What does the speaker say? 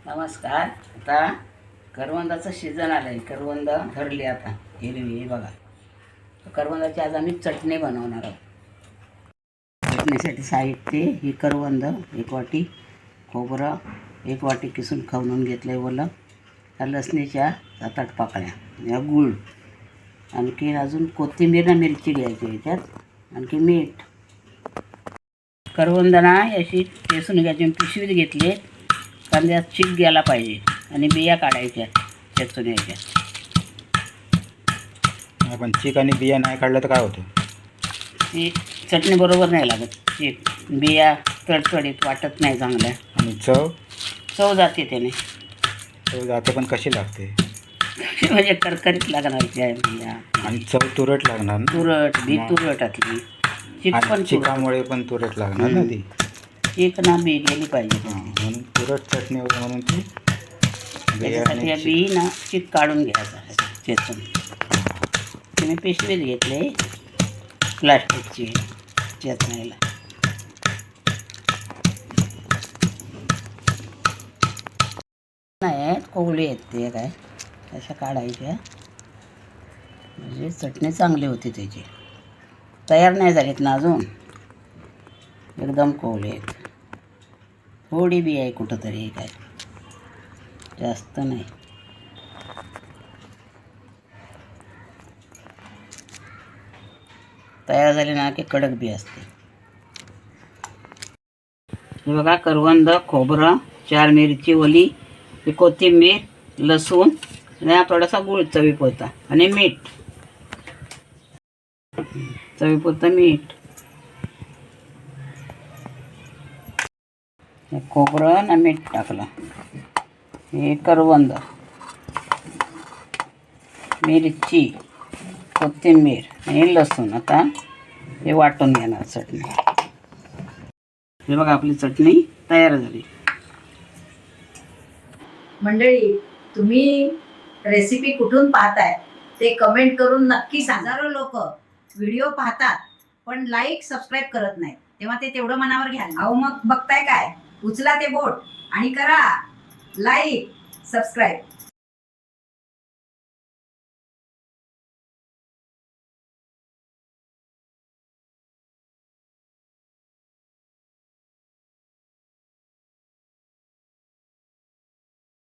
नमस्कार. आता करवंदाचं सीझन आलं आहे. करवंद धरली आता हिरवी ही बघा. करवंदाची आज आम्ही चटणी बनवणार आहोत. चटणीसाठी साहित्य ही करवंद 1 वाटी, खोबरं 1 वाटी किसून खवणून घेतलं आहे ओलं, लसणीच्या 7-8 पाकळ्या, या गूळ, आणखी अजून कोथिंबीर ना मिरची घ्यायची याच्यात, आणखी मीठ. करवंदना अशी ठेसून घ्यायची, पिशवीत घेतली कारण त्यात चीक गेला पाहिजे आणि बिया काढायच्या ठेचून यायच्या. आपण चीक आणि बिया नाही काढलं तर काय होतं? ती चटणी बरोबर नाही लागत. चीक बिया तडतडीत वाटत नाही चांगल्या आणि चव चव जाते त्याने. चव जाते पण कशी लागते? म्हणजे करकरीत लागणार त्या बिया आणि चव तुरट लागणार ना? तुरट बी तुरटातली चीक आणि पण चिकामुळे पण तुरट लागणार ना ती. चीक ना बी गेली पाहिजे हां, त्यातली. म्हणून तुरट चटणी होईल म्हणून ती त्याच्यासाठी या बी ना चीक काढून घ्यायचा चेचून. तुम्ही पिशवीत घेतले प्लास्टिकची चेचण्याला. नाही कोवळी आहेत ते काय अशा काढायच्या म्हणजे चटणी चांगली होती त्याची. तयार नाही झालीत ना अजून, एकदम कोवळी आहेत. थोडी बी आहे कुठंतरी, काय जास्त नाही. तयार झाली ना की कडक बी असते. हे बघा, करवंद, खोबरं, 4 मिरची ओली, कोथिंबीर, लसूण आणि थोडासा गूळ चवीपुरता आणि मीठ, चवीपुरतं मीठ. खोबरं आणि मीठ टाकलं. हे करवंद, मिरची, कोथिंबीर आणि लसूण. आता हे वाटून घेणार चटणी. हे बघा, आपली चटणी तयार झाली. मंडळी, तुम्ही रेसिपी कुठून पाहताय ते कमेंट करून नक्की सांगा. हजारो लोक व्हिडिओ पाहतात पण लाईक सबस्क्राईब करत नाहीत, तेव्हा ते तेवढं मनावर घ्या. अहो मग बघताय काय, उचला ते बोट आणि करा लाईक सबस्क्राईब.